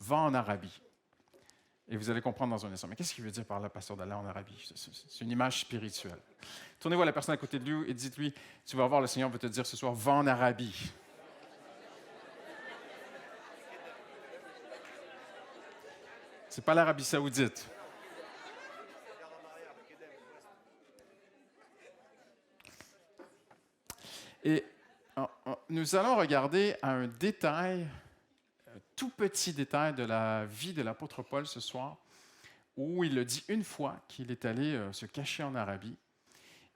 va en Arabie. Et vous allez comprendre dans un instant. Mais qu'est-ce qu'il veut dire par là, pasteur, d'aller en Arabie? C'est une image spirituelle. Tournez-vous à la personne à côté de lui et dites-lui, tu vas voir, le Seigneur veut te dire ce soir, va en Arabie. C'est pas l'Arabie Saoudite. Et nous allons regarder à un détail, un tout petit détail de la vie de l'apôtre Paul ce soir, où il le dit une fois qu'il est allé se cacher en Arabie.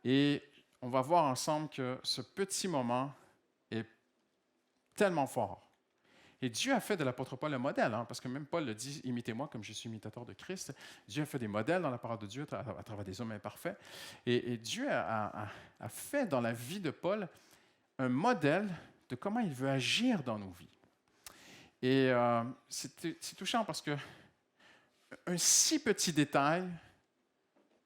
Et on va voir ensemble que ce petit moment est tellement fort. Et Dieu a fait de l'apôtre Paul un modèle, parce que même Paul le dit, imitez-moi comme je suis imitateur de Christ. Dieu a fait des modèles dans la parole de Dieu à travers des hommes imparfaits. Et Dieu a fait dans la vie de Paul un modèle de comment il veut agir dans nos vies. Et c'est touchant parce que un si petit détail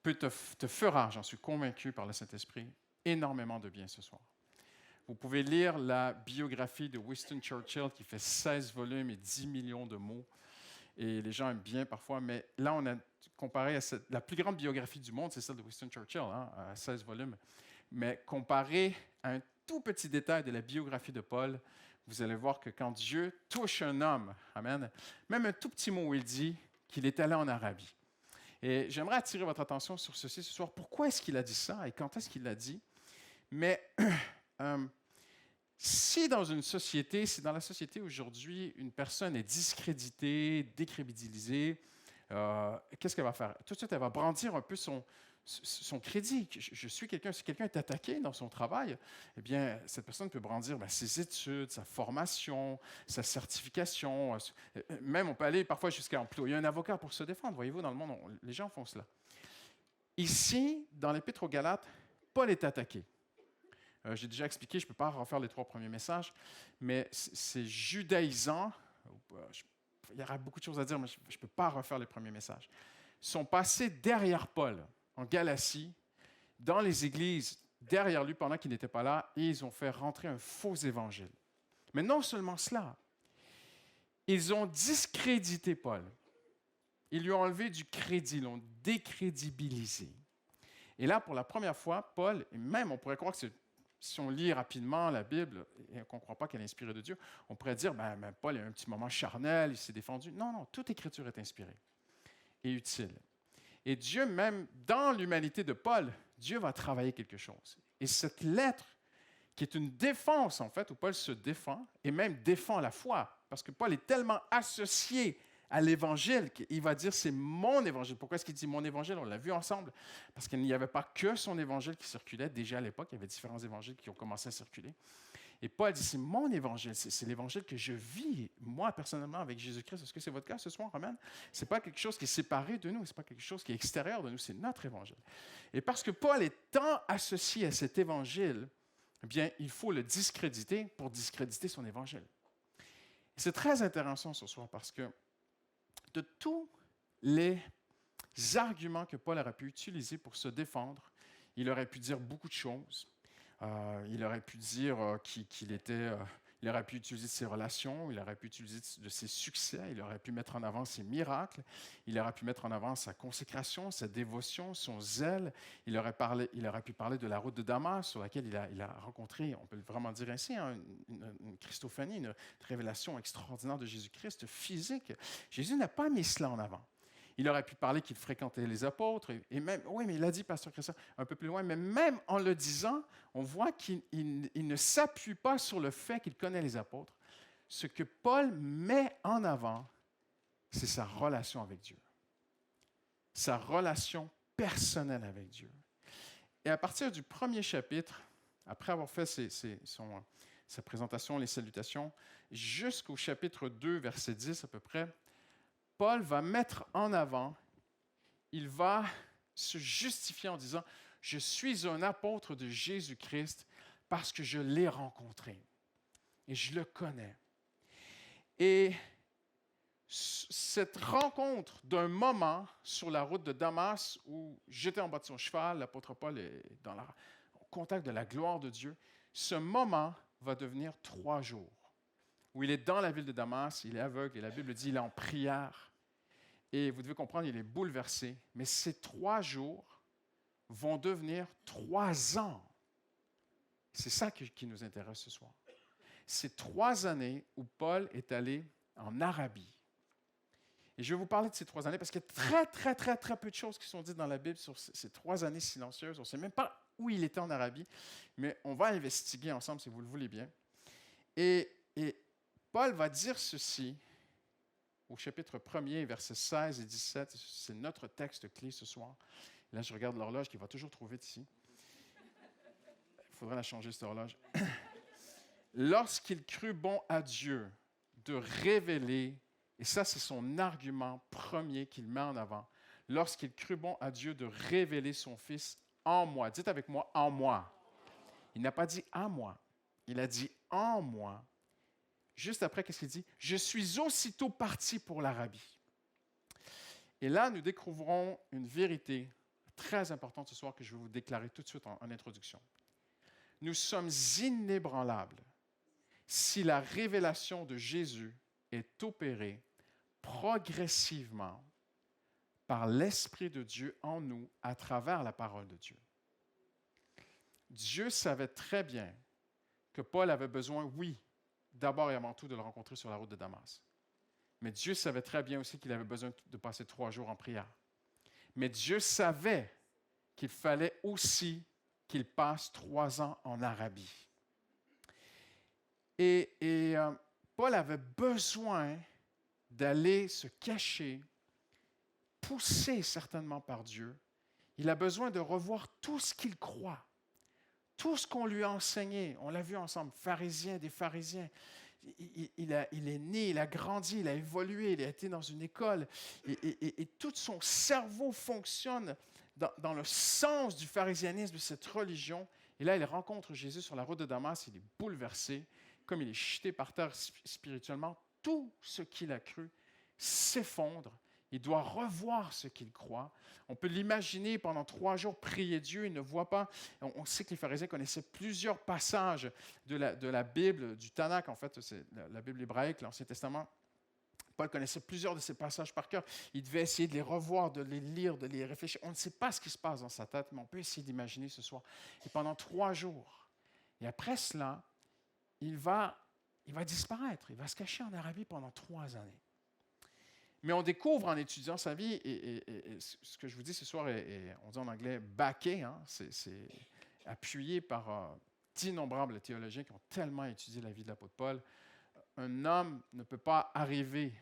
te fera, j'en suis convaincu par le Saint-Esprit, énormément de bien ce soir. Vous pouvez lire la biographie de Winston Churchill qui fait 16 volumes et 10 millions de mots. Et les gens aiment bien parfois, mais là, on a comparé à la plus grande biographie du monde, c'est celle de Winston Churchill, à 16 volumes. Mais comparé à un tout petit détail de la biographie de Paul, vous allez voir que quand Dieu touche un homme, amen, même un tout petit mot où il dit qu'il est allé en Arabie. Et j'aimerais attirer votre attention sur ceci ce soir. Pourquoi est-ce qu'il a dit ça et quand est-ce qu'il l'a dit? Mais si dans la société aujourd'hui, une personne est discréditée, décrédibilisée, qu'est-ce qu'elle va faire? Tout de suite, elle va brandir un peu son crédit. Je suis quelqu'un, si quelqu'un est attaqué dans son travail, eh bien, cette personne peut brandir ses études, sa formation, sa certification. Même, on peut aller parfois jusqu'à employer un avocat pour se défendre. Voyez-vous, dans le monde, les gens font cela. Ici, dans l'Épître aux Galates, Paul est attaqué. J'ai déjà expliqué, je ne peux pas refaire les 3 premiers messages, mais c'est judaïsant. Il y aura beaucoup de choses à dire, mais je ne peux pas refaire les premiers messages. Ils sont passés derrière Paul, en Galatie, dans les églises, derrière lui, pendant qu'il n'était pas là, et ils ont fait rentrer un faux évangile. Mais non seulement cela, ils ont discrédité Paul. Ils lui ont enlevé du crédit, ils l'ont décrédibilisé. Et là, pour la première fois, Paul, et même on pourrait croire que si on lit rapidement la Bible et qu'on ne croit pas qu'elle est inspirée de Dieu, on pourrait dire, Paul a eu un petit moment charnel, il s'est défendu. Non, toute écriture est inspirée et utile. Et Dieu, même dans l'humanité de Paul, Dieu va travailler quelque chose. Et cette lettre, qui est une défense, en fait, où Paul se défend, et même défend la foi, parce que Paul est tellement associé à l'Évangile qu'il va dire, c'est mon Évangile. Pourquoi est-ce qu'il dit mon Évangile? On l'a vu ensemble. Parce qu'il n'y avait pas que son Évangile qui circulait. Déjà à l'époque, il y avait différents Évangiles qui ont commencé à circuler. Et Paul dit, c'est mon Évangile, c'est l'Évangile que je vis, moi, personnellement, avec Jésus-Christ. Est-ce que c'est votre cas ce soir, amen? Ce n'est pas quelque chose qui est séparé de nous, ce n'est pas quelque chose qui est extérieur de nous, c'est notre Évangile. Et parce que Paul est tant associé à cet Évangile, eh bien, il faut le discréditer pour discréditer son Évangile. Et c'est très intéressant ce soir parce que de tous les arguments que Paul aurait pu utiliser pour se défendre, il aurait pu dire beaucoup de choses. Il aurait pu dire il aurait pu utiliser ses relations, il aurait pu utiliser de ses succès, il aurait pu mettre en avant ses miracles, il aurait pu mettre en avant sa consécration, sa dévotion, son zèle. Il aurait pu parler de la route de Damas sur laquelle il a rencontré, on peut vraiment dire ainsi, une Christophanie, une révélation extraordinaire de Jésus-Christ physique. Jésus n'a pas mis cela en avant. Il aurait pu parler qu'il fréquentait les apôtres, et même, oui, mais il a dit, pasteur Christian, un peu plus loin, mais même en le disant, on voit qu'il ne s'appuie pas sur le fait qu'il connaît les apôtres. Ce que Paul met en avant, c'est sa relation avec Dieu. Sa relation personnelle avec Dieu. Et à partir du premier chapitre, après avoir fait sa présentation, les salutations, jusqu'au chapitre 2, verset 10 à peu près, Paul va mettre en avant, il va se justifier en disant « Je suis un apôtre de Jésus-Christ parce que je l'ai rencontré et je le connais. » Et cette rencontre d'un moment sur la route de Damas où j'étais en bas de son cheval, l'apôtre Paul est au contact de la gloire de Dieu, ce moment va devenir 3 jours. où il est dans la ville de Damas, il est aveugle, et la Bible dit qu'il est en prière. Et vous devez comprendre, il est bouleversé. Mais ces 3 jours vont devenir 3 ans. C'est ça qui nous intéresse ce soir. C'est 3 années où Paul est allé en Arabie. Et je vais vous parler de ces 3 années parce qu'il y a très, très, très, très peu de choses qui sont dites dans la Bible sur ces 3 années silencieuses. On ne sait même pas où il était en Arabie, mais on va investiguer ensemble si vous le voulez bien. Et Paul va dire ceci au chapitre 1er, versets 16 et 17. C'est notre texte clé ce soir. Là, je regarde l'horloge qui va toujours trop vite ici. Il faudrait la changer, cette horloge. Lorsqu'il crut bon à Dieu de révéler, et ça c'est son argument premier qu'il met en avant, lorsqu'il crut bon à Dieu de révéler son Fils en moi. Dites avec moi, en moi. Il n'a pas dit à moi, il a dit en moi. Juste après, qu'est-ce qu'il dit? Je suis aussitôt parti pour l'Arabie. Et là, nous découvrons une vérité très importante ce soir que je vais vous déclarer tout de suite en introduction. Nous sommes inébranlables si la révélation de Jésus est opérée progressivement par l'Esprit de Dieu en nous à travers la parole de Dieu. Dieu savait très bien que Paul avait besoin, oui, d'abord et avant tout de le rencontrer sur la route de Damas. Mais Dieu savait très bien aussi qu'il avait besoin de passer 3 jours en prière. Mais Dieu savait qu'il fallait aussi qu'il passe 3 ans en Arabie. Et Paul avait besoin d'aller se cacher, poussé certainement par Dieu. Il a besoin de revoir tout ce qu'il croit, tout ce qu'on lui a enseigné. On l'a vu ensemble, pharisien des pharisiens. Il est né, il a grandi, il a évolué, il a été dans une école. Et tout son cerveau fonctionne dans le sens du pharisianisme, de cette religion. Et là, il rencontre Jésus sur la route de Damas, il est bouleversé. Comme il est jeté par terre spirituellement, tout ce qu'il a cru s'effondre. Il doit revoir ce qu'il croit. On peut l'imaginer pendant 3 jours prier Dieu, il ne voit pas. On sait que les pharisiens connaissaient plusieurs passages de la Bible, du Tanakh, en fait, c'est la Bible hébraïque, l'Ancien Testament. Paul connaissait plusieurs de ces passages par cœur. Il devait essayer de les revoir, de les lire, de les réfléchir. On ne sait pas ce qui se passe dans sa tête, mais on peut essayer d'imaginer ce soir. Et pendant 3 jours, et après cela, il va disparaître, il va se cacher en Arabie pendant 3 années. Mais on découvre en étudiant sa vie, et ce que je vous dis ce soir, on dit en anglais « backé hein, », c'est appuyé par d'innombrables théologiens qui ont tellement étudié la vie de l'apôtre Paul. Un homme ne peut pas arriver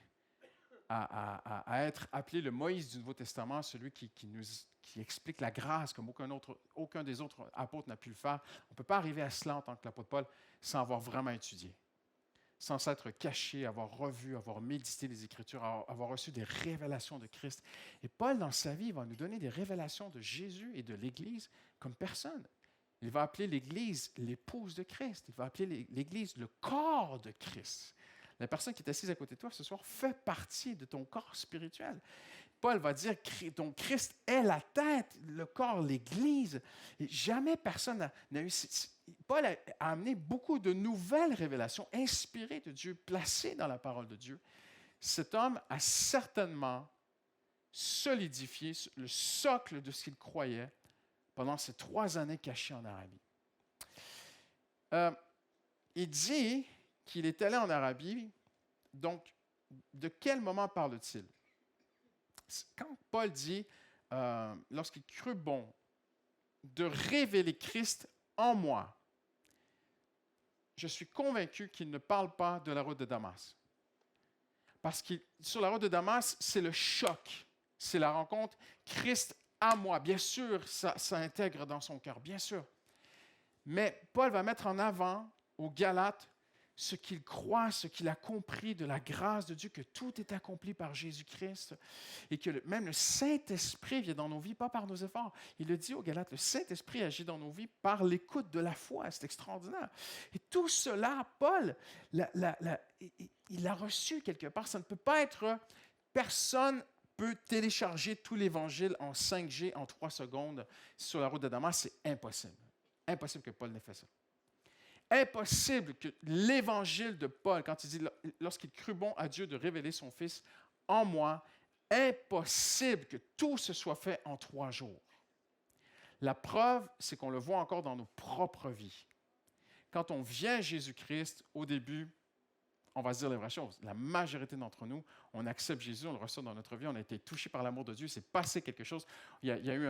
à être appelé le Moïse du Nouveau Testament, celui qui explique la grâce comme aucun des autres apôtres n'a pu le faire. On ne peut pas arriver à cela en tant que l'apôtre Paul sans avoir vraiment étudié, sans s'être caché, avoir revu, avoir médité les Écritures, avoir reçu des révélations de Christ. Et Paul, dans sa vie, va nous donner des révélations de Jésus et de l'Église comme personne. Il va appeler l'Église l'épouse de Christ. Il va appeler l'Église le corps de Christ. La personne qui est assise à côté de toi ce soir fait partie de ton corps spirituel. Paul va dire donc Christ est la tête, le corps, l'Église. Et jamais personne n'a eu. Paul a amené beaucoup de nouvelles révélations inspirées de Dieu, placées dans la parole de Dieu. Cet homme a certainement solidifié le socle de ce qu'il croyait pendant ces 3 années cachées en Arabie. Il dit qu'il est allé en Arabie, donc de quel moment parle-t-il? Quand Paul dit, lorsqu'il crut bon, de révéler Christ en moi, je suis convaincu qu'il ne parle pas de la route de Damas. Parce que sur la route de Damas, c'est le choc, c'est la rencontre Christ à moi. Bien sûr, ça intègre dans son cœur, bien sûr. Mais Paul va mettre en avant aux Galates ce qu'il croit, ce qu'il a compris de la grâce de Dieu, que tout est accompli par Jésus-Christ et que même le Saint-Esprit vient dans nos vies, pas par nos efforts. Il le dit aux Galates, le Saint-Esprit agit dans nos vies par l'écoute de la foi. C'est extraordinaire. Et tout cela, Paul, il l'a reçu quelque part. Ça ne peut pas être... Personne peut télécharger tout l'Évangile en 5G en 3 secondes sur la route de Damas. C'est impossible. Impossible que Paul n'ait fait ça. Impossible que l'évangile de Paul, quand il dit, lorsqu'il crut bon à Dieu de révéler son Fils en moi, impossible que tout se soit fait en 3 jours. La preuve, c'est qu'on le voit encore dans nos propres vies. Quand on vient à Jésus-Christ, au début, on va se dire les vraies choses. La majorité d'entre nous, on accepte Jésus, on le reçoit dans notre vie, on a été touché par l'amour de Dieu, c'est passé quelque chose. Il y a eu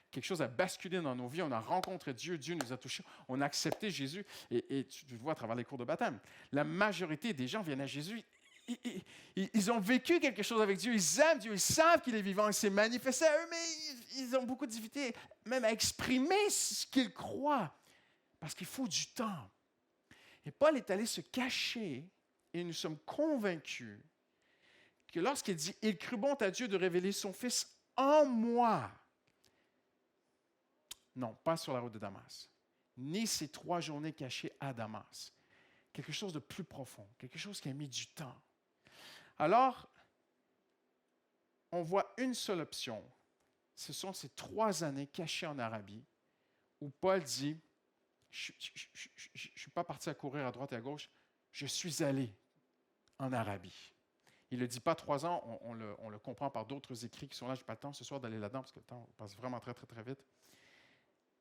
quelque chose à basculer dans nos vies, on a rencontré Dieu, Dieu nous a touchés, on a accepté Jésus, et tu le vois à travers les cours de baptême. La majorité des gens viennent à Jésus, ils ont vécu quelque chose avec Dieu, ils aiment Dieu, ils savent qu'il est vivant, il s'est manifesté à eux, mais ils ont beaucoup de difficultés même à exprimer ce qu'ils croient, parce qu'il faut du temps. Et Paul est allé se cacher. Et nous sommes convaincus que lorsqu'il dit « Il crut bon à Dieu de révéler son Fils en moi », non, pas sur la route de Damas, ni ces 3 journées cachées à Damas. Quelque chose de plus profond, quelque chose qui a mis du temps. Alors, on voit une seule option. Ce sont ces 3 années cachées en Arabie où Paul dit « Je ne suis pas parti à courir à droite et à gauche, je suis allé en Arabie. » Il ne le dit pas 3 ans, on le comprend par d'autres écrits qui sont là. Je n'ai pas le temps ce soir d'aller là-dedans parce que le temps passe vraiment très, très, très vite.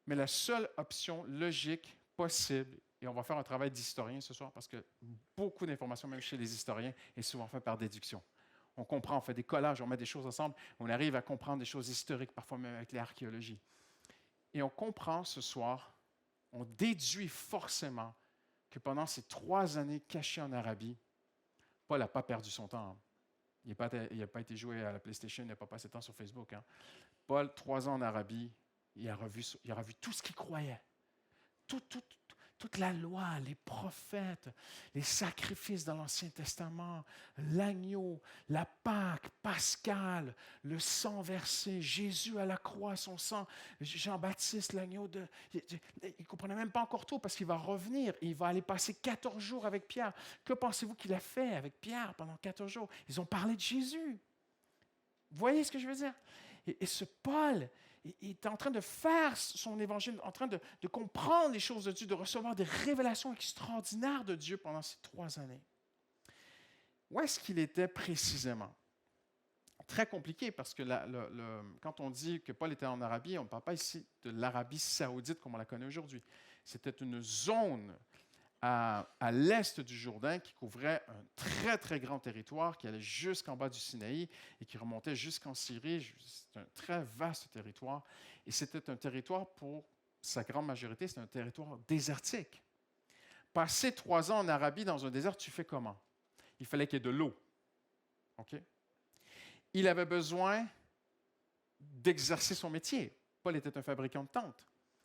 Mais la seule option logique possible, et on va faire un travail d'historien ce soir parce que beaucoup d'informations, même chez les historiens, est souvent fait par déduction. On comprend, on fait des collages, on met des choses ensemble, on arrive à comprendre des choses historiques, parfois même avec l'archéologie. Et on comprend ce soir, on déduit forcément que pendant ces 3 années cachées en Arabie, Paul n'a pas perdu son temps. Il n'a pas été joué à la PlayStation, il n'a pas passé de temps sur Facebook. Hein. Paul, 3 ans en Arabie, il a revu tout ce qu'il croyait. Toute la loi, les prophètes, les sacrifices dans l'Ancien Testament, l'agneau, la Pâque, Pascal, le sang versé, Jésus à la croix, son sang, Jean-Baptiste, l'agneau de... Il ne comprenait même pas encore tout parce qu'il va revenir et il va aller passer 14 jours avec Pierre. Que pensez-vous qu'il a fait avec Pierre pendant 14 jours? Ils ont parlé de Jésus. Vous voyez ce que je veux dire? Et ce Paul, il est en train de faire son évangile, en train de comprendre les choses de Dieu, de recevoir des révélations extraordinaires de Dieu pendant ces 3 années. Où est-ce qu'il était précisément? Très compliqué parce que quand on dit que Paul était en Arabie, on ne parle pas ici de l'Arabie saoudite comme on la connaît aujourd'hui. C'était une zone à l'est du Jourdain qui couvrait un très, très grand territoire qui allait jusqu'en bas du Sinaï et qui remontait jusqu'en Syrie. C'est un très vaste territoire. Et c'était un territoire, pour sa grande majorité, c'est un territoire désertique. Passer 3 ans en Arabie dans un désert, tu fais comment? Il fallait qu'il y ait de l'eau. OK? Il avait besoin d'exercer son métier. Paul était un fabricant de tentes.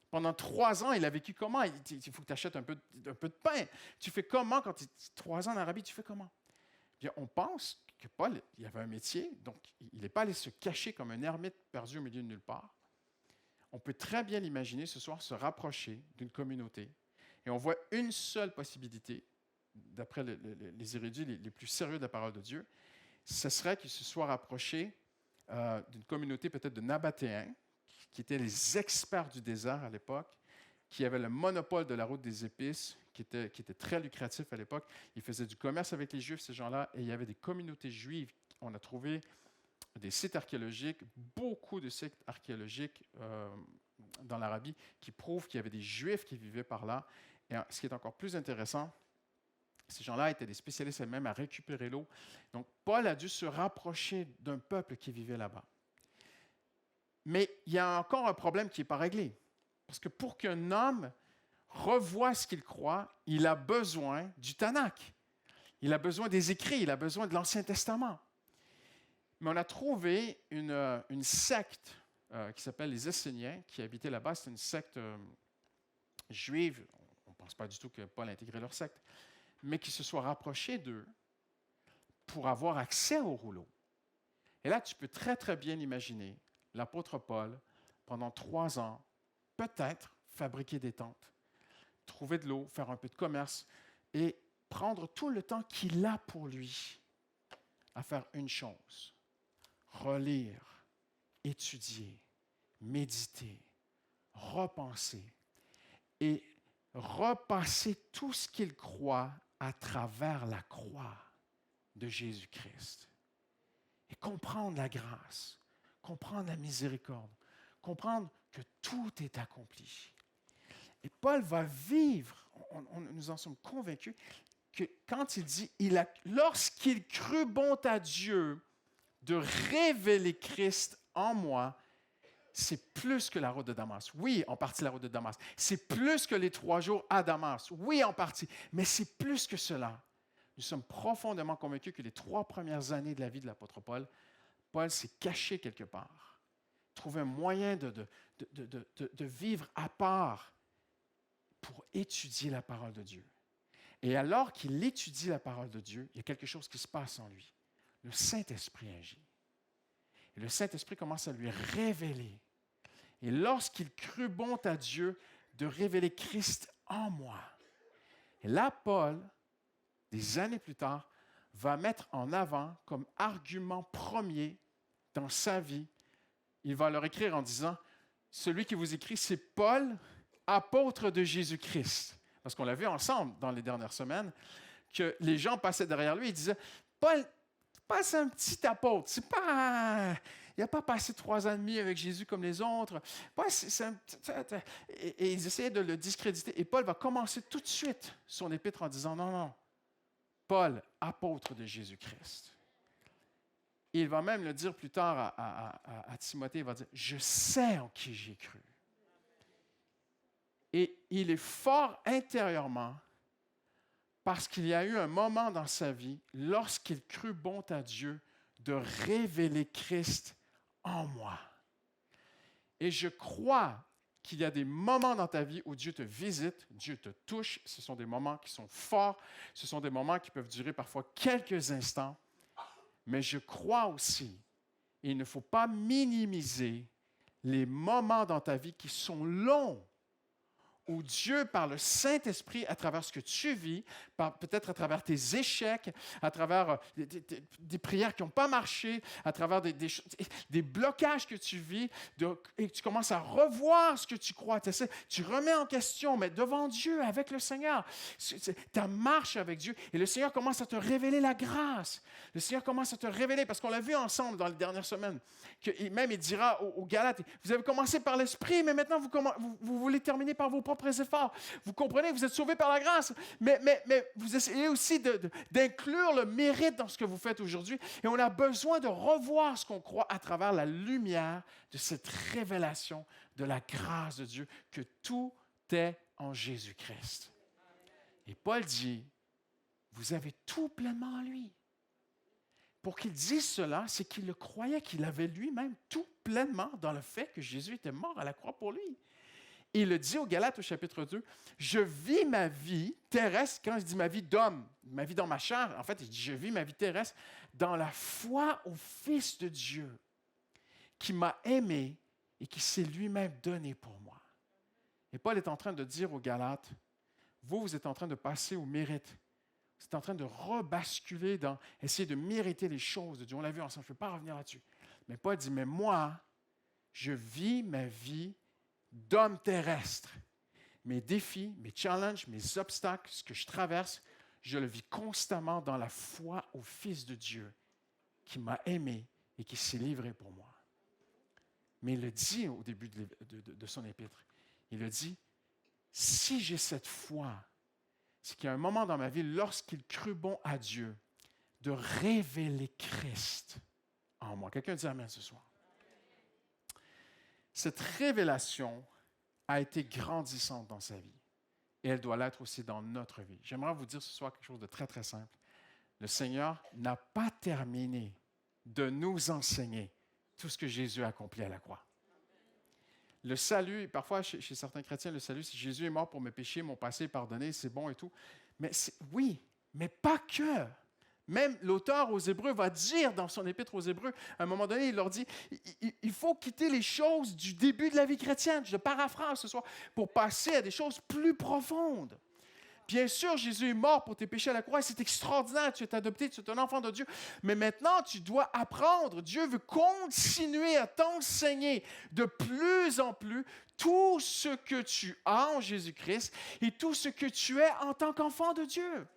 Pendant 3 ans, il a vécu comment? Il faut que tu achètes un peu de pain. Tu fais comment quand tu es 3 ans en Arabie? Tu fais comment? Bien, on pense que Paul, il avait un métier, donc il n'est pas allé se cacher comme un ermite perdu au milieu de nulle part. On peut très bien l'imaginer ce soir se rapprocher d'une communauté. Et on voit une seule possibilité, d'après les érudits les plus sérieux de la parole de Dieu, ce serait qu'il se soit rapproché d'une communauté peut-être de Nabatéens, qui étaient les experts du désert à l'époque, qui avaient le monopole de la route des épices, qui était très lucratif à l'époque. Ils faisaient du commerce avec les Juifs, ces gens-là, et il y avait des communautés juives. On a trouvé des sites archéologiques, beaucoup de sites archéologiques dans l'Arabie, qui prouvent qu'il y avait des Juifs qui vivaient par là. Et ce qui est encore plus intéressant, ces gens-là étaient des spécialistes eux-mêmes à récupérer l'eau. Donc, Paul a dû se rapprocher d'un peuple qui vivait là-bas. Mais il y a encore un problème qui n'est pas réglé. Parce que pour qu'un homme revoie ce qu'il croit, il a besoin du Tanakh. Il a besoin des écrits, il a besoin de l'Ancien Testament. Mais on a trouvé une secte qui s'appelle les Esséniens, qui habitaient là-bas. C'est une secte juive. On ne pense pas du tout que Paul a intégré leur secte, mais qui se soit rapproché d'eux pour avoir accès au rouleau. Et là, tu peux très, très bien imaginer l'apôtre Paul, pendant 3 ans, peut-être fabriquer des tentes, trouver de l'eau, faire un peu de commerce et prendre tout le temps qu'il a pour lui à faire une chose: relire, étudier, méditer, repenser et repasser tout ce qu'il croit à travers la croix de Jésus-Christ. Et comprendre la grâce, comprendre la miséricorde, comprendre que tout est accompli. Et Paul va vivre, nous en sommes convaincus, que quand il dit, lorsqu'il crut bon à Dieu de révéler Christ en moi, c'est plus que la route de Damas. Oui, en partie la route de Damas. C'est plus que les 3 jours à Damas. Oui, en partie. Mais c'est plus que cela. Nous sommes profondément convaincus que les 3 premières années de la vie de l'apôtre Paul, Paul s'est caché quelque part. Trouver un moyen de vivre à part pour étudier la parole de Dieu. Et alors qu'il étudie la parole de Dieu, il y a quelque chose qui se passe en lui. Le Saint-Esprit agit. Et le Saint-Esprit commence à lui révéler. Et lorsqu'il crut bon à Dieu de révéler Christ en moi, et là, Paul, des années plus tard, va mettre en avant comme argument premier dans sa vie, il va leur écrire en disant, celui qui vous écrit, c'est Paul, apôtre de Jésus-Christ. Parce qu'on l'a vu ensemble dans les dernières semaines, que les gens passaient derrière lui et disaient, Paul, c'est un petit apôtre, il n'a pas passé 3 ans et demi avec Jésus comme les autres. Paul, et ils essayaient de le discréditer. Et Paul va commencer tout de suite son épître en disant, non, Paul, apôtre de Jésus-Christ. Et il va même le dire plus tard à Timothée, il va dire, je sais en qui j'ai cru. Et il est fort intérieurement parce qu'il y a eu un moment dans sa vie, lorsqu'il crut bon à Dieu, de révéler Christ en moi. Et je crois qu'il y a des moments dans ta vie où Dieu te visite, Dieu te touche. Ce sont des moments qui sont forts, ce sont des moments qui peuvent durer parfois quelques instants. Mais je crois aussi, et il ne faut pas minimiser les moments dans ta vie qui sont longs, où Dieu, par le Saint-Esprit, à travers ce que tu vis, peut-être à travers tes échecs, à travers des prières qui n'ont pas marché, à travers des blocages que tu vis, et que tu commences à revoir ce que tu crois. Tu remets en question, mais devant Dieu, avec le Seigneur, ta marche avec Dieu, et le Seigneur commence à te révéler la grâce. Le Seigneur commence à te révéler, parce qu'on l'a vu ensemble dans les dernières semaines, que même il dira aux Galates, vous avez commencé par l'Esprit, mais maintenant vous voulez terminer par vos propres efforts. Vous comprenez, vous êtes sauvés par la grâce, mais vous essayez aussi d'inclure le mérite dans ce que vous faites aujourd'hui. Et on a besoin de revoir ce qu'on croit à travers la lumière de cette révélation de la grâce de Dieu, que tout est en Jésus-Christ. Et Paul dit, vous avez tout pleinement en lui. Pour qu'il dise cela, c'est qu'il le croyait, qu'il avait lui-même tout pleinement dans le fait que Jésus était mort à la croix pour lui. Et il le dit aux Galates au chapitre 2, je vis ma vie terrestre, quand je dis ma vie d'homme, ma vie dans ma chair, en fait, il dit je vis ma vie terrestre dans la foi au Fils de Dieu qui m'a aimé et qui s'est lui-même donné pour moi. Et Paul est en train de dire aux Galates, vous êtes en train de passer au mérite. Vous êtes en train de rebasculer dans essayer de mériter les choses de Dieu. On l'a vu ensemble, je ne peux pas revenir là-dessus. Mais Paul dit, mais moi, je vis ma vie d'homme terrestre. Mes défis, mes challenges, mes obstacles, ce que je traverse, je le vis constamment dans la foi au Fils de Dieu qui m'a aimé et qui s'est livré pour moi. Mais il le dit au début de son épître. Il le dit, si j'ai cette foi, c'est qu'il y a un moment dans ma vie, lorsqu'il crut bon à Dieu, de révéler Christ en moi. Quelqu'un dit amen ce soir. Cette révélation a été grandissante dans sa vie et elle doit l'être aussi dans notre vie. J'aimerais vous dire ce soir quelque chose de très, très simple. Le Seigneur n'a pas terminé de nous enseigner tout ce que Jésus a accompli à la croix. Le salut, parfois chez certains chrétiens, le salut, c'est Jésus est mort pour mes péchés, mon passé est pardonné, c'est bon et tout. Mais oui, mais pas que. Même l'auteur aux Hébreux va dire dans son épître aux Hébreux, à un moment donné, il leur dit, il faut quitter les choses du début de la vie chrétienne, je paraphrase ce soir, pour passer à des choses plus profondes. Bien sûr, Jésus est mort pour tes péchés à la croix et c'est extraordinaire. Tu es adopté, tu es un enfant de Dieu. Mais maintenant, tu dois apprendre. Dieu veut continuer à t'enseigner de plus en plus tout ce que tu as en Jésus-Christ et tout ce que tu es en tant qu'enfant de Dieu.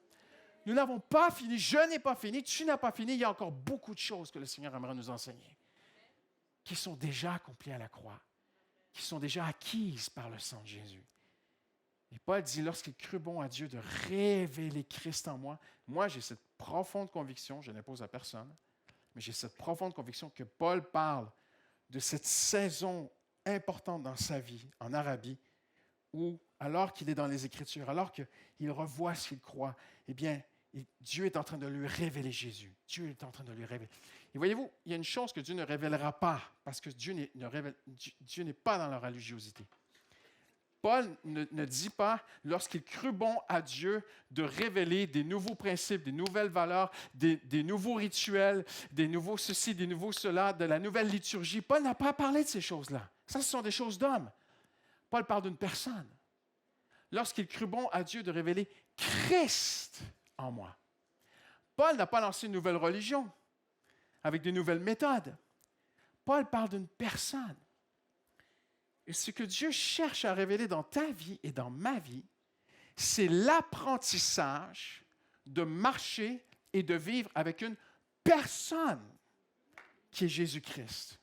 Nous n'avons pas fini, je n'ai pas fini, tu n'as pas fini. Il y a encore beaucoup de choses que le Seigneur aimerait nous enseigner, qui sont déjà accomplies à la croix, qui sont déjà acquises par le sang de Jésus. Et Paul dit, lorsqu'il crut bon à Dieu de révéler Christ en moi, moi j'ai cette profonde conviction, je n'impose à personne, mais j'ai cette profonde conviction que Paul parle de cette saison importante dans sa vie en Arabie, où, alors qu'il est dans les Écritures, alors qu'il revoit ce qu'il croit, eh bien, Dieu est en train de lui révéler Jésus. Dieu est en train de lui révéler. Et voyez-vous, il y a une chose que Dieu ne révélera pas, parce que Dieu n'est pas dans la religiosité. Paul ne dit pas, lorsqu'il crut bon à Dieu, de révéler des nouveaux principes, des nouvelles valeurs, des nouveaux rituels, des nouveaux ceci, des nouveaux cela, de la nouvelle liturgie. Paul n'a pas parlé de ces choses-là. Ça, ce sont des choses d'hommes. Paul parle d'une personne. Lorsqu'il crut bon à Dieu de révéler Christ en moi. Paul n'a pas lancé une nouvelle religion avec des nouvelles méthodes. Paul parle d'une personne. Et ce que Dieu cherche à révéler dans ta vie et dans ma vie, c'est l'apprentissage de marcher et de vivre avec une personne qui est Jésus-Christ.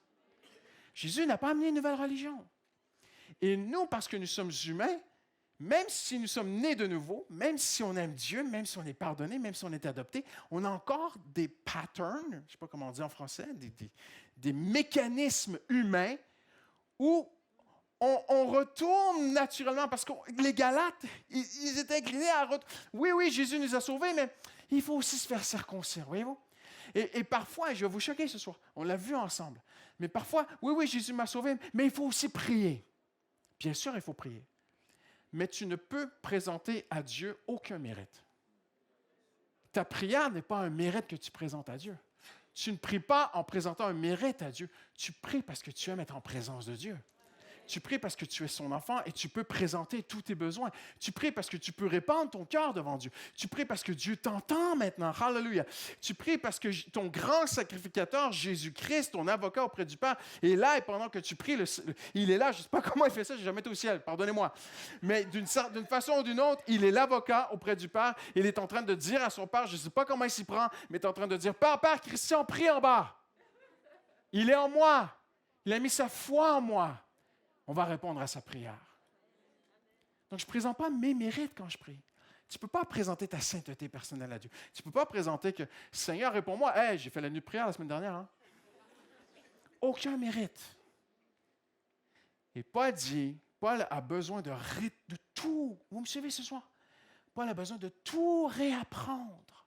Jésus n'a pas amené une nouvelle religion. Et nous, parce que nous sommes humains, même si nous sommes nés de nouveau, même si on aime Dieu, même si on est pardonné, même si on est adopté, on a encore des patterns, je ne sais pas comment on dit en français, des mécanismes humains où on retourne naturellement, parce que les Galates, ils étaient inclinés à retourner. Oui, Jésus nous a sauvés, mais il faut aussi se faire circoncire, voyez-vous? Et parfois, et je vais vous choquer ce soir, on l'a vu ensemble, mais parfois, oui, Jésus m'a sauvé, mais il faut aussi prier. Bien sûr, il faut prier. Mais tu ne peux présenter à Dieu aucun mérite. Ta prière n'est pas un mérite que tu présentes à Dieu. Tu ne pries pas en présentant un mérite à Dieu. Tu pries parce que tu aimes être en présence de Dieu. Tu pries parce que tu es son enfant et tu peux présenter tous tes besoins. Tu pries parce que tu peux répandre ton cœur devant Dieu. Tu pries parce que Dieu t'entend maintenant. Hallelujah. Tu pries parce que ton grand sacrificateur, Jésus-Christ, ton avocat auprès du Père, est là et pendant que tu pries, il est là. Je ne sais pas comment il fait ça, je n'ai jamais été au ciel, pardonnez-moi. Mais d'une façon ou d'une autre, il est l'avocat auprès du Père. Il est en train de dire à son Père, je ne sais pas comment il s'y prend, mais il est en train de dire, Père, Christian, prie en bas. Il est en moi. Il a mis sa foi en moi. On va répondre à sa prière. Donc, je ne présente pas mes mérites quand je prie. Tu ne peux pas présenter ta sainteté personnelle à Dieu. Tu ne peux pas présenter que, Seigneur, réponds-moi. Hey, j'ai fait la nuit de prière la semaine dernière. Hein? Aucun mérite. Et Paul a besoin de tout. Vous me suivez ce soir? Paul a besoin de tout réapprendre.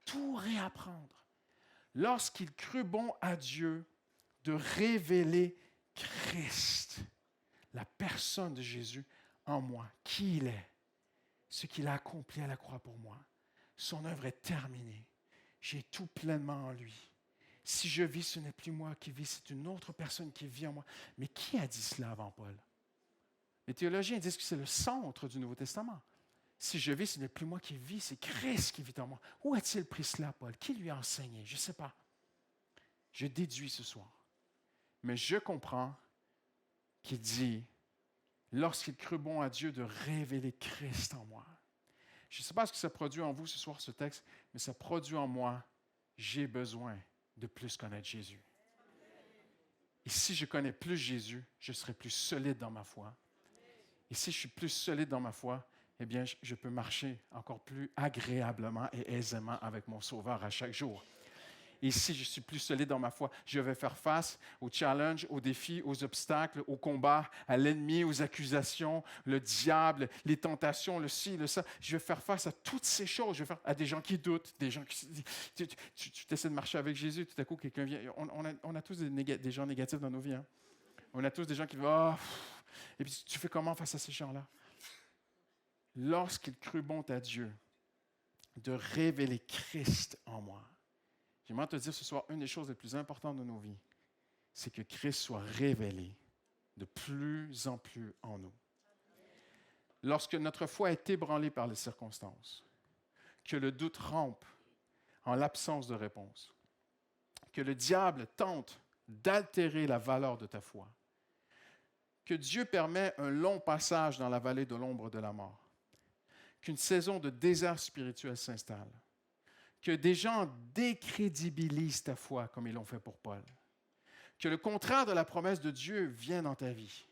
Tout réapprendre. Lorsqu'il crut bon à Dieu de révéler Christ, la personne de Jésus en moi, qui il est, ce qu'il a accompli à la croix pour moi. Son œuvre est terminée. J'ai tout pleinement en lui. Si je vis, ce n'est plus moi qui vis, c'est une autre personne qui vit en moi. Mais qui a dit cela avant Paul? Les théologiens disent que c'est le centre du Nouveau Testament. Si je vis, ce n'est plus moi qui vis, c'est Christ qui vit en moi. Où a-t-il pris cela, Paul? Qui lui a enseigné? Je ne sais pas. Je déduis ce soir. Mais je comprends qu'il dit, lorsqu'il crut bon à Dieu de révéler Christ en moi. Je ne sais pas ce que ça produit en vous ce soir, ce texte, mais ça produit en moi, j'ai besoin de plus connaître Jésus. Et si je connais plus Jésus, je serai plus solide dans ma foi. Et si je suis plus solide dans ma foi, eh bien, je peux marcher encore plus agréablement et aisément avec mon Sauveur à chaque jour. Et si je suis plus solide dans ma foi, je vais faire face aux challenges, aux défis, aux obstacles, aux combats, à l'ennemi, aux accusations, le diable, les tentations, le ci, le ça. Je vais faire face à toutes ces choses. Je vais faire à des gens qui doutent, des gens qui... Tu essaies de marcher avec Jésus, tout à coup, quelqu'un vient... On a tous des gens négatifs dans nos vies. Hein? On a tous des gens qui vont... Et puis tu fais comment face à ces gens-là? Lorsqu'il crut bon à Dieu de révéler Christ en moi, j'aimerais te dire ce soir, une des choses les plus importantes de nos vies, c'est que Christ soit révélé de plus en plus en nous. lorsque notre foi est ébranlée par les circonstances, que le doute rampe en l'absence de réponse, que le diable tente d'altérer la valeur de ta foi, que Dieu permet un long passage dans la vallée de l'ombre de la mort, qu'une saison de désert spirituel s'installe, que des gens décrédibilisent ta foi comme ils l'ont fait pour Paul, que le contraire de la promesse de Dieu vienne dans ta vie.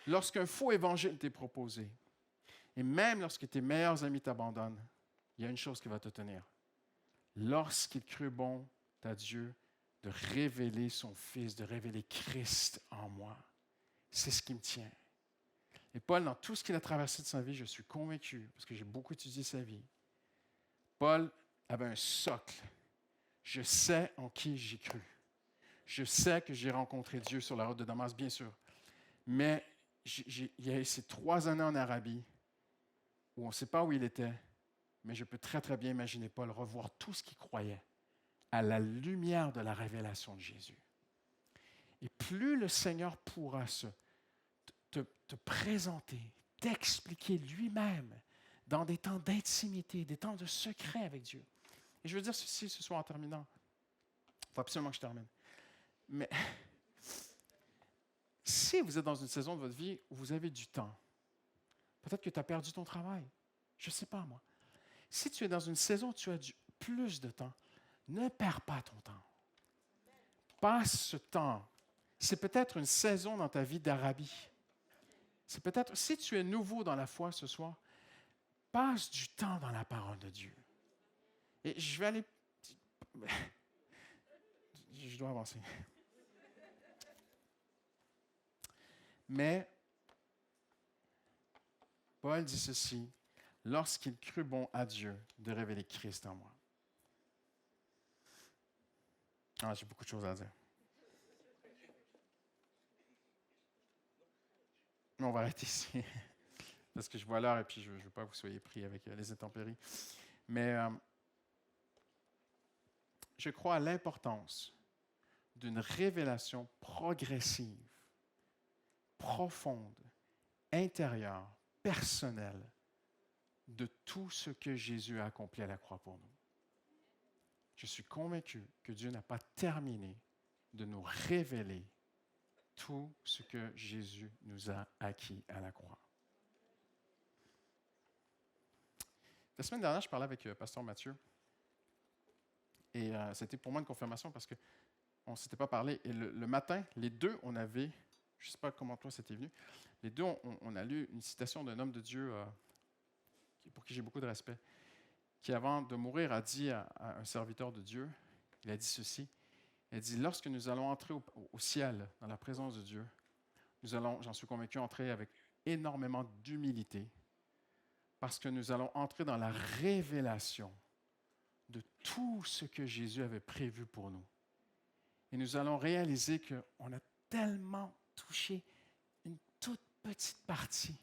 Lorsqu'un faux évangile t'est proposé, et même lorsque tes meilleurs amis t'abandonnent, il y a une chose qui va te tenir. Lorsqu'il crut bon à Dieu de révéler son Fils, de révéler Christ en moi. C'est ce qui me tient. Et Paul, dans tout ce qu'il a traversé de sa vie, je suis convaincu, parce que j'ai beaucoup étudié sa vie, Paul avait un socle. Je sais en qui j'ai cru. Je sais que j'ai rencontré Dieu sur la route de Damas, bien sûr. Mais il y a eu ces 3 années en Arabie où on ne sait pas où il était, mais je peux très, très bien imaginer Paul revoir tout ce qu'il croyait à la lumière de la révélation de Jésus. Et plus le Seigneur pourra te présenter, t'expliquer lui-même dans des temps d'intimité, des temps de secret avec Dieu. Et je veux dire ceci ce soir en terminant. Il faut absolument que je termine. Mais si vous êtes dans une saison de votre vie où vous avez du temps, peut-être que tu as perdu ton travail, je ne sais pas moi. Si tu es dans une saison où tu as plus de temps, ne perds pas ton temps. Passe ce temps. C'est peut-être une saison dans ta vie d'Arabie. C'est peut-être, si tu es nouveau dans la foi ce soir, passe du temps dans la parole de Dieu. Et je vais aller... Je dois avancer. Mais Paul dit ceci, lorsqu'il crut bon à Dieu de révéler Christ en moi. Ah, j'ai beaucoup de choses à dire. Mais on va arrêter ici, parce que je vois l'heure et puis je ne veux pas que vous soyez pris avec les intempéries. Mais je crois à l'importance d'une révélation progressive, profonde, intérieure, personnelle, de tout ce que Jésus a accompli à la croix pour nous. Je suis convaincu que Dieu n'a pas terminé de nous révéler tout ce que Jésus nous a acquis à la croix. La semaine dernière, je parlais avec Pasteur Mathieu. Et c'était pour moi une confirmation parce qu'on ne s'était pas parlé. Et le matin, les deux, on avait, je ne sais pas comment toi c'était venu, les deux, on a lu une citation d'un homme de Dieu pour qui j'ai beaucoup de respect, qui avant de mourir a dit à un serviteur de Dieu, il a dit ceci, il a dit, lorsque nous allons entrer au ciel, dans la présence de Dieu, nous allons, j'en suis convaincu, entrer avec énormément d'humilité, parce que nous allons entrer dans la révélation de tout ce que Jésus avait prévu pour nous. Et nous allons réaliser qu'on a tellement touché une toute petite partie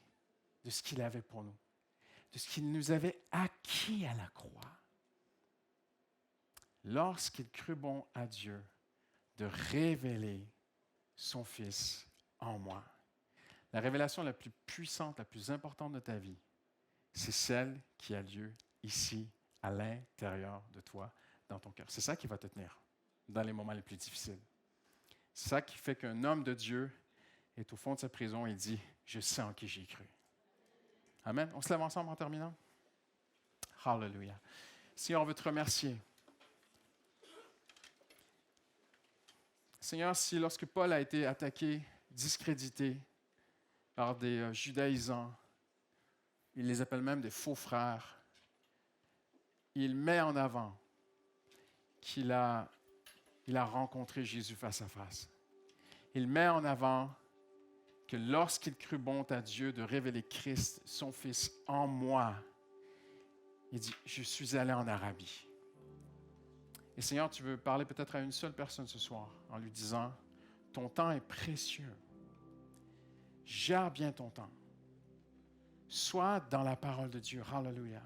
de ce qu'il avait pour nous, de ce qu'il nous avait acquis à la croix. Lorsqu'il crut bon à Dieu de révéler son Fils en moi. La révélation la plus puissante, la plus importante de ta vie, c'est celle qui a lieu ici, à l'intérieur de toi, dans ton cœur. C'est ça qui va te tenir dans les moments les plus difficiles. C'est ça qui fait qu'un homme de Dieu est au fond de sa prison et dit « Je sais en qui j'ai cru ». Amen. On se lève ensemble en terminant? Hallelujah. Seigneur, on veut te remercier. Seigneur, si lorsque Paul a été attaqué, discrédité par des judaïsants, il les appelle même des faux frères, il met en avant qu'il a rencontré Jésus face à face. Il met en avant que lorsqu'il crut bon à Dieu de révéler Christ, son Fils, en moi, il dit, je suis allé en Arabie. Et Seigneur, tu veux parler peut-être à une seule personne ce soir en lui disant, ton temps est précieux. Gère bien ton temps. Sois dans la parole de Dieu. Hallelujah.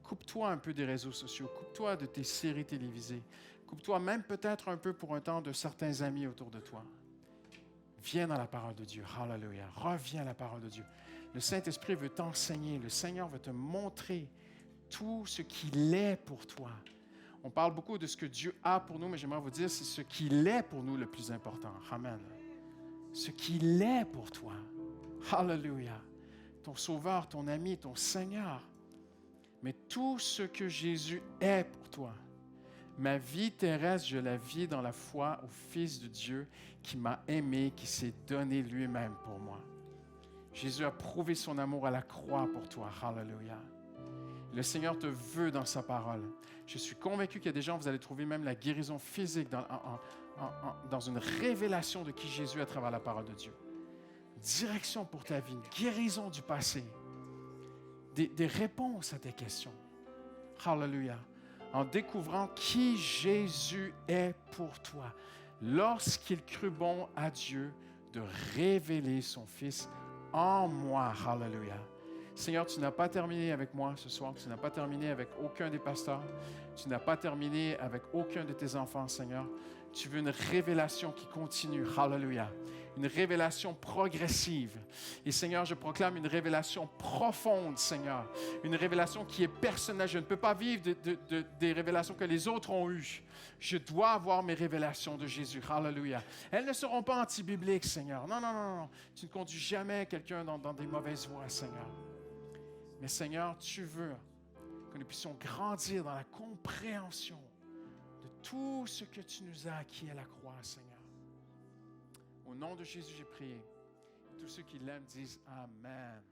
Coupe-toi un peu des réseaux sociaux. Coupe-toi de tes séries télévisées. Coupe-toi même peut-être un peu pour un temps de certains amis autour de toi. Viens dans la parole de Dieu. Hallelujah. Reviens à la parole de Dieu. Le Saint-Esprit veut t'enseigner. Le Seigneur veut te montrer tout ce qu'il est pour toi. On parle beaucoup de ce que Dieu a pour nous, mais j'aimerais vous dire, c'est ce qu'il est pour nous le plus important. Amen. Ce qu'il est pour toi. Hallelujah. Ton Sauveur, ton ami, ton Seigneur. Mais tout ce que Jésus est pour toi. Ma vie terrestre, je la vis dans la foi au Fils de Dieu qui m'a aimé, qui s'est donné lui-même pour moi. Jésus a prouvé son amour à la croix pour toi. Hallelujah. Le Seigneur te veut dans sa parole. Je suis convaincu qu'il y a des gens, vous allez trouver même la guérison physique dans une révélation de qui Jésus est à travers la parole de Dieu. Direction pour ta vie, guérison du passé, des réponses à tes questions. Hallelujah. En découvrant qui Jésus est pour toi, lorsqu'il crut bon à Dieu de révéler son Fils en moi. Hallelujah. Seigneur, tu n'as pas terminé avec moi ce soir, tu n'as pas terminé avec aucun des pasteurs, tu n'as pas terminé avec aucun de tes enfants, Seigneur. Tu veux une révélation qui continue. Hallelujah. Une révélation progressive. Et Seigneur, je proclame une révélation profonde, Seigneur. Une révélation qui est personnelle. Je ne peux pas vivre des révélations que les autres ont eues. Je dois avoir mes révélations de Jésus. Hallelujah. Elles ne seront pas anti-bibliques, Seigneur. Non, non, non, non. Tu ne conduis jamais quelqu'un dans des mauvaises voies, Seigneur. Mais Seigneur, tu veux que nous puissions grandir dans la compréhension de tout ce que tu nous as acquis à la croix, Seigneur. Au nom de Jésus, j'ai prié. Tous ceux qui l'aiment disent Amen.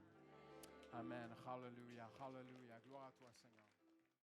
Amen. Hallelujah. Hallelujah. Gloire à toi, Seigneur.